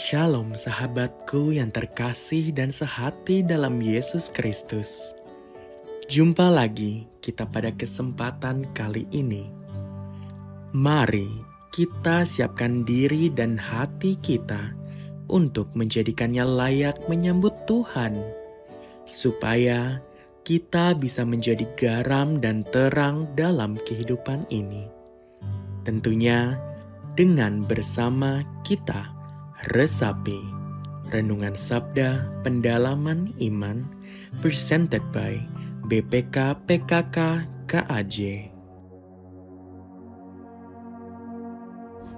Shalom sahabatku yang terkasih dan sehati dalam Yesus Kristus. Jumpa lagi kita pada kesempatan kali ini. Mari kita siapkan diri dan hati kita untuk menjadikannya layak menyambut Tuhan, supaya kita bisa menjadi garam dan terang dalam kehidupan ini. Tentunya dengan bersama kita Resapi, Renungan Sabda Pendalaman Iman, presented by BPK PKK KAJ.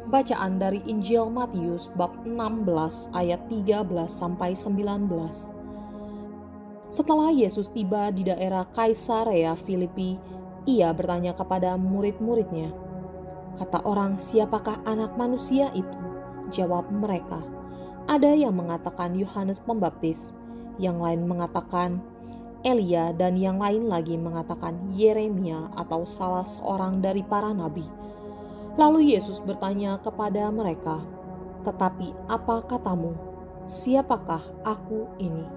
Bacaan dari Injil Matius bab 16 ayat 13 sampai 19. Setelah Yesus tiba di daerah Kaisarea Filipi, ia bertanya kepada murid-muridnya, "Kata orang, siapakah anak manusia itu?" Jawab mereka, "Ada yang mengatakan Yohanes Pembaptis, yang lain mengatakan Elia, dan yang lain lagi mengatakan Yeremia atau salah seorang dari para nabi." Lalu Yesus bertanya kepada mereka, "Tetapi apa katamu? Siapakah aku ini?"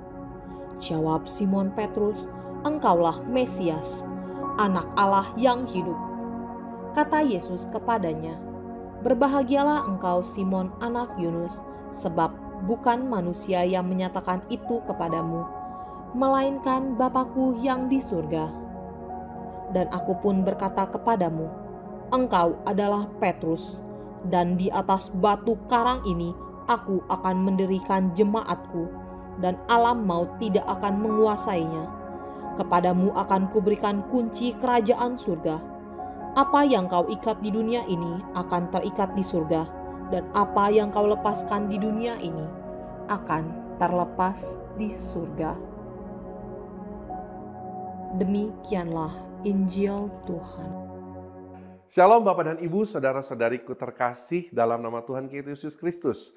Jawab Simon Petrus, "Engkaulah Mesias, Anak Allah yang hidup." Kata Yesus kepadanya, "Berbahagialah engkau Simon anak Yunus, sebab bukan manusia yang menyatakan itu kepadamu, melainkan Bapa-Ku yang di surga. Dan aku pun berkata kepadamu, engkau adalah Petrus, dan di atas batu karang ini aku akan mendirikan jemaatku, dan alam maut tidak akan menguasainya. Kepadamu akan kuberikan kunci kerajaan surga. Apa yang kau ikat di dunia ini akan terikat di surga, dan apa yang kau lepaskan di dunia ini akan terlepas di surga." Demikianlah Injil Tuhan. Shalom Bapak dan Ibu, saudara-saudariku terkasih dalam nama Tuhan kita Yesus Kristus.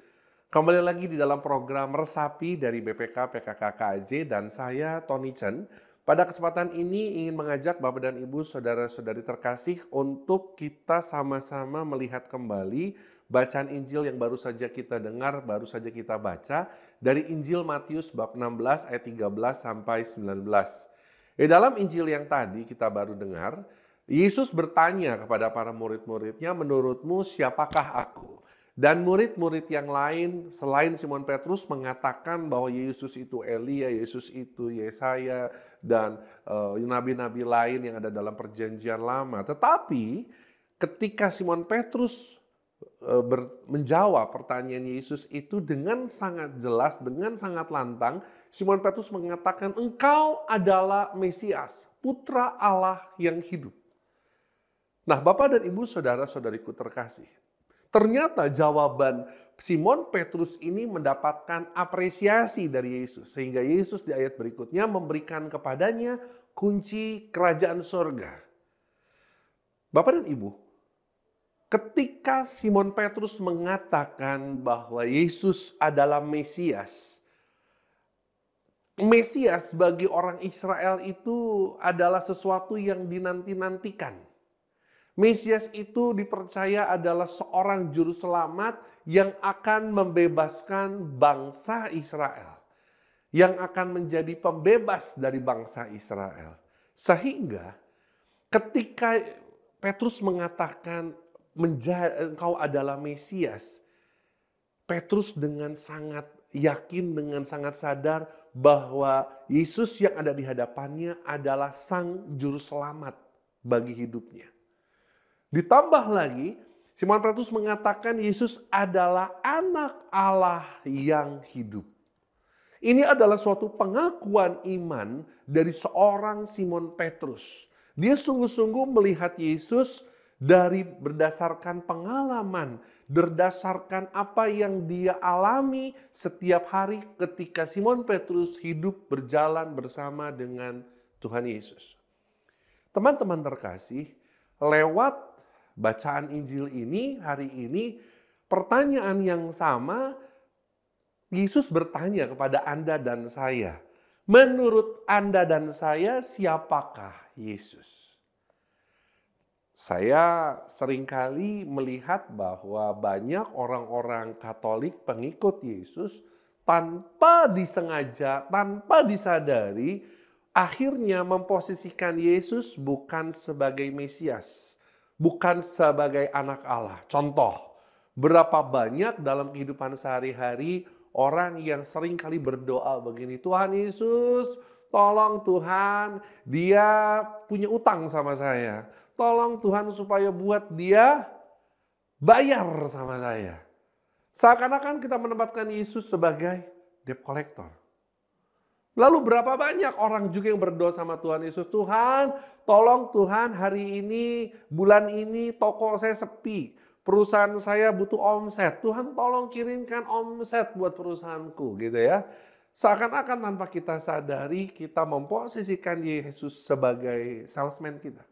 Kembali lagi di dalam program Resapi dari BPK PKK KAJ dan saya Tony Chen. Pada kesempatan ini ingin mengajak Bapak dan Ibu, saudara-saudari terkasih untuk kita sama-sama melihat kembali bacaan Injil yang baru saja kita dengar, baru saja kita baca dari Injil Matius bab 16 ayat 13 sampai 19. Di dalam Injil yang tadi kita baru dengar, Yesus bertanya kepada para murid-muridnya, "Menurutmu siapakah aku?" Dan murid-murid yang lain selain Simon Petrus mengatakan bahwa Yesus itu Elia, Yesus itu Yesaya, dan nabi-nabi lain yang ada dalam perjanjian lama. Tetapi ketika Simon Petrus menjawab pertanyaan Yesus itu dengan sangat jelas, dengan sangat lantang, Simon Petrus mengatakan, "Engkau adalah Mesias, Putra Allah yang hidup." Nah, Bapak dan Ibu, saudara-saudariku terkasih, ternyata jawaban Simon Petrus ini mendapatkan apresiasi dari Yesus. Sehingga Yesus di ayat berikutnya memberikan kepadanya kunci kerajaan surga. Bapak dan Ibu, ketika Simon Petrus mengatakan bahwa Yesus adalah Mesias, Mesias bagi orang Israel itu adalah sesuatu yang dinanti-nantikan. Mesias itu dipercaya adalah seorang juru selamat yang akan membebaskan bangsa Israel, yang akan menjadi pembebas dari bangsa Israel. Sehingga ketika Petrus mengatakan engkau adalah Mesias, Petrus dengan sangat yakin, dengan sangat sadar bahwa Yesus yang ada di hadapannya adalah sang juru selamat bagi hidupnya. Ditambah lagi, Simon Petrus mengatakan Yesus adalah anak Allah yang hidup. Ini adalah suatu pengakuan iman dari seorang Simon Petrus. Dia sungguh-sungguh melihat Yesus dari berdasarkan pengalaman, berdasarkan apa yang dia alami setiap hari ketika Simon Petrus hidup berjalan bersama dengan Tuhan Yesus. Teman-teman terkasih, lewat bacaan Injil ini hari ini, pertanyaan yang sama, Yesus bertanya kepada Anda dan saya. Menurut Anda dan saya, siapakah Yesus? Saya seringkali melihat bahwa banyak orang-orang Katolik pengikut Yesus tanpa disengaja, tanpa disadari, akhirnya memposisikan Yesus bukan sebagai Mesias, bukan sebagai anak Allah. Contoh, berapa banyak dalam kehidupan sehari-hari orang yang seringkali berdoa begini, Tuhan Yesus, tolong Tuhan, dia punya utang sama saya. Tolong Tuhan supaya buat dia bayar sama saya. Seakan-akan kita menempatkan Yesus sebagai debt collector. Lalu berapa banyak orang juga yang berdoa sama Tuhan Yesus, Tuhan tolong Tuhan hari ini, bulan ini toko saya sepi. Perusahaan saya butuh omset. Tuhan tolong kirimkan omset buat perusahaanku gitu ya. Seakan-akan tanpa kita sadari kita memposisikan Yesus sebagai salesman kita.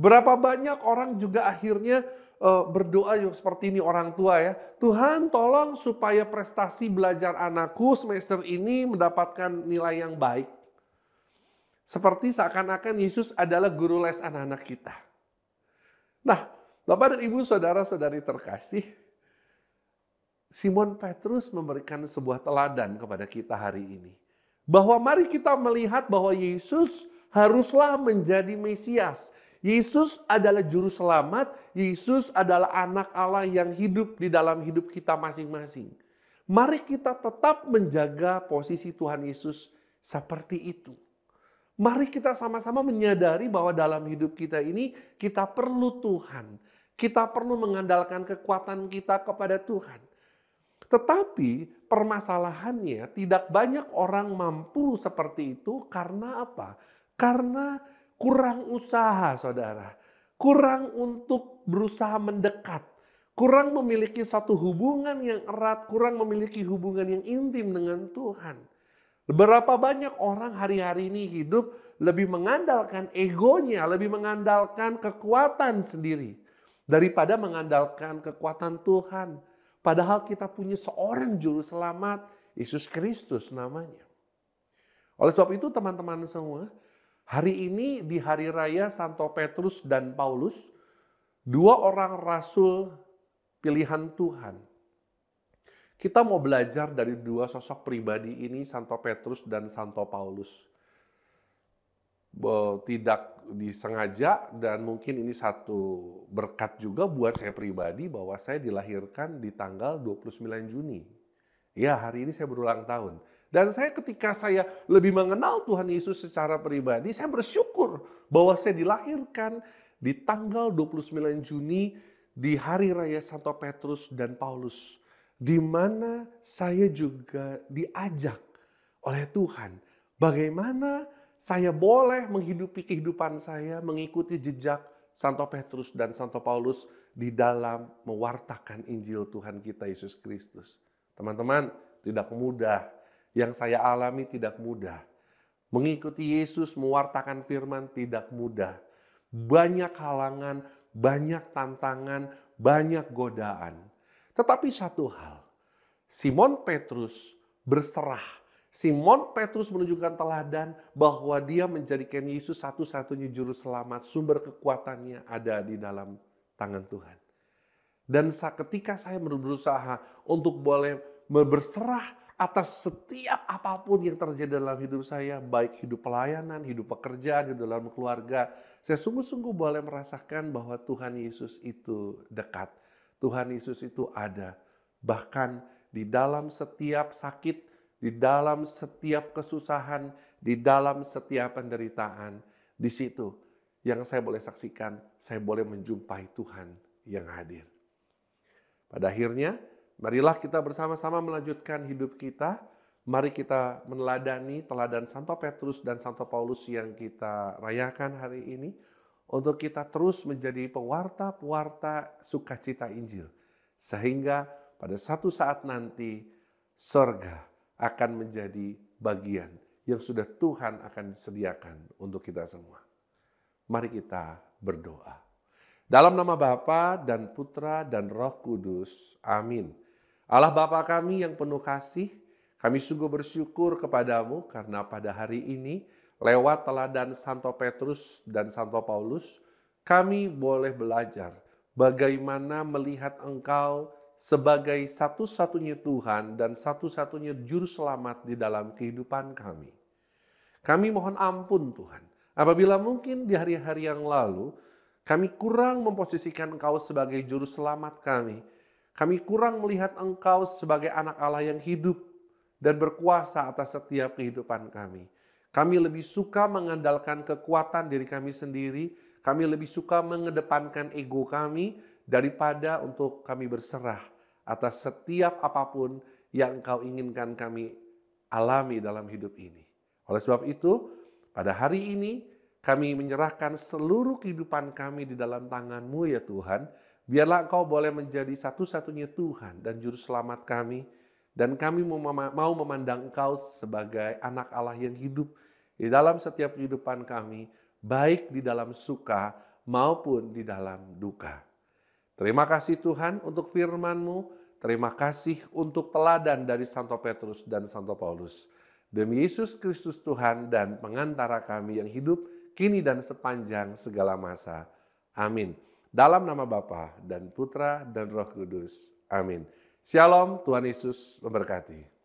Berapa banyak orang juga akhirnya berdoa yang seperti ini orang tua ya. Tuhan tolong supaya prestasi belajar anakku semester ini mendapatkan nilai yang baik. Seperti seakan-akan Yesus adalah guru les anak-anak kita. Nah, Bapak dan Ibu saudara-saudari terkasih, Simon Petrus memberikan sebuah teladan kepada kita hari ini. Bahwa mari kita melihat bahwa Yesus haruslah menjadi Mesias. Yesus adalah juru selamat, Yesus adalah anak Allah yang hidup di dalam hidup kita masing-masing. Mari kita tetap menjaga posisi Tuhan Yesus seperti itu. Mari kita sama-sama menyadari bahwa dalam hidup kita ini kita perlu Tuhan. Kita perlu mengandalkan kekuatan kita kepada Tuhan. Tetapi permasalahannya tidak banyak orang mampu seperti itu karena apa? Karena kurang usaha, saudara. Kurang untuk berusaha mendekat. Kurang memiliki satu hubungan yang erat. Kurang memiliki hubungan yang intim dengan Tuhan. Berapa banyak orang hari-hari ini hidup lebih mengandalkan egonya, lebih mengandalkan kekuatan sendiri. Daripada mengandalkan kekuatan Tuhan. Padahal kita punya seorang juru selamat, Yesus Kristus namanya. Oleh sebab itu teman-teman semua, hari ini di hari raya Santo Petrus dan Paulus, dua orang rasul pilihan Tuhan. Kita mau belajar dari dua sosok pribadi ini, Santo Petrus dan Santo Paulus. Tidak disengaja dan mungkin ini satu berkat juga buat saya pribadi bahwa saya dilahirkan di tanggal 29 Juni. Ya, hari ini saya berulang tahun. Dan ketika saya lebih mengenal Tuhan Yesus secara pribadi, saya bersyukur bahwa saya dilahirkan di tanggal 29 Juni di hari raya Santo Petrus dan Paulus. Di mana saya juga diajak oleh Tuhan. Bagaimana saya boleh menghidupi kehidupan saya, mengikuti jejak Santo Petrus dan Santo Paulus di dalam mewartakan Injil Tuhan kita Yesus Kristus. Teman-teman, tidak mudah. Yang saya alami tidak mudah. Mengikuti Yesus, mewartakan firman tidak mudah. Banyak halangan, banyak tantangan, banyak godaan. Tetapi satu hal, Simon Petrus berserah. Simon Petrus menunjukkan teladan bahwa dia menjadikan Yesus satu-satunya juru selamat, sumber kekuatannya ada di dalam tangan Tuhan. Dan ketika saya berusaha untuk boleh berserah atas setiap apapun yang terjadi dalam hidup saya, baik hidup pelayanan, hidup pekerjaan, hidup dalam keluarga, saya sungguh-sungguh boleh merasakan bahwa Tuhan Yesus itu dekat. Tuhan Yesus itu ada. Bahkan di dalam setiap sakit, di dalam setiap kesusahan, di dalam setiap penderitaan, di situ yang saya boleh saksikan, saya boleh menjumpai Tuhan yang hadir. Pada akhirnya, marilah kita bersama-sama melanjutkan hidup kita. Mari kita meneladani teladan Santo Petrus dan Santo Paulus yang kita rayakan hari ini, untuk kita terus menjadi pewarta-pewarta sukacita Injil. Sehingga pada satu saat nanti, surga akan menjadi bagian yang sudah Tuhan akan sediakan untuk kita semua. Mari kita berdoa. Dalam nama Bapa dan Putra dan Roh Kudus. Amin. Allah Bapa kami yang penuh kasih, kami sungguh bersyukur kepadamu karena pada hari ini lewat teladan Santo Petrus dan Santo Paulus, kami boleh belajar bagaimana melihat Engkau sebagai satu-satunya Tuhan dan satu-satunya juru selamat di dalam kehidupan kami. Kami mohon ampun Tuhan, apabila mungkin di hari-hari yang lalu kami kurang memposisikan Engkau sebagai juru selamat kami. Kami kurang melihat Engkau sebagai anak Allah yang hidup dan berkuasa atas setiap kehidupan kami. Kami lebih suka mengandalkan kekuatan diri kami sendiri, kami lebih suka mengedepankan ego kami daripada untuk kami berserah atas setiap apapun yang Engkau inginkan kami alami dalam hidup ini. Oleh sebab itu, pada hari ini kami menyerahkan seluruh kehidupan kami di dalam tangan-Mu ya Tuhan. Biarlah Engkau boleh menjadi satu-satunya Tuhan dan Juru Selamat kami. Dan kami mau memandang Engkau sebagai anak Allah yang hidup di dalam setiap kehidupan kami, baik di dalam suka maupun di dalam duka. Terima kasih Tuhan untuk firman-Mu, terima kasih untuk teladan dari Santo Petrus dan Santo Paulus. Demi Yesus Kristus Tuhan dan pengantara kami yang hidup, kini dan sepanjang segala masa. Amin. Dalam nama Bapa dan Putra dan Roh Kudus. Amin. Shalom, Tuhan Yesus memberkati.